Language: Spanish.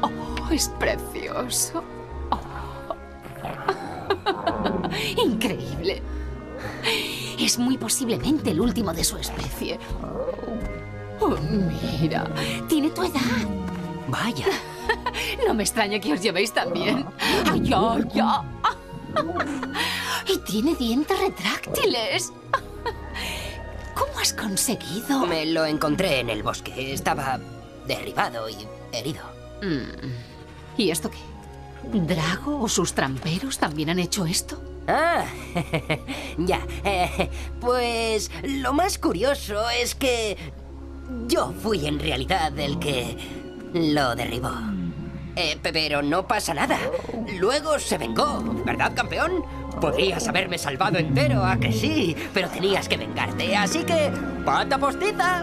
Oh, es precioso. Oh. Increíble. Es muy posiblemente el último de su especie. Oh, mira, tiene tu edad. Vaya. No me extraña que os llevéis tan bien. ¡Ay, ay, ay! Y tiene dientes retráctiles. ¿Cómo has conseguido? Me lo encontré en el bosque. Estaba derribado y herido. ¿Y esto qué? ¿Drago o sus tramperos también han hecho esto? Ah, ya. Pues lo más curioso es que yo fui en realidad el que lo derribó. Pero no pasa nada. Luego se vengó, ¿verdad, campeón? Podrías haberme salvado entero, ¿a que sí? Pero tenías que vengarte, así que ¡pata postiza!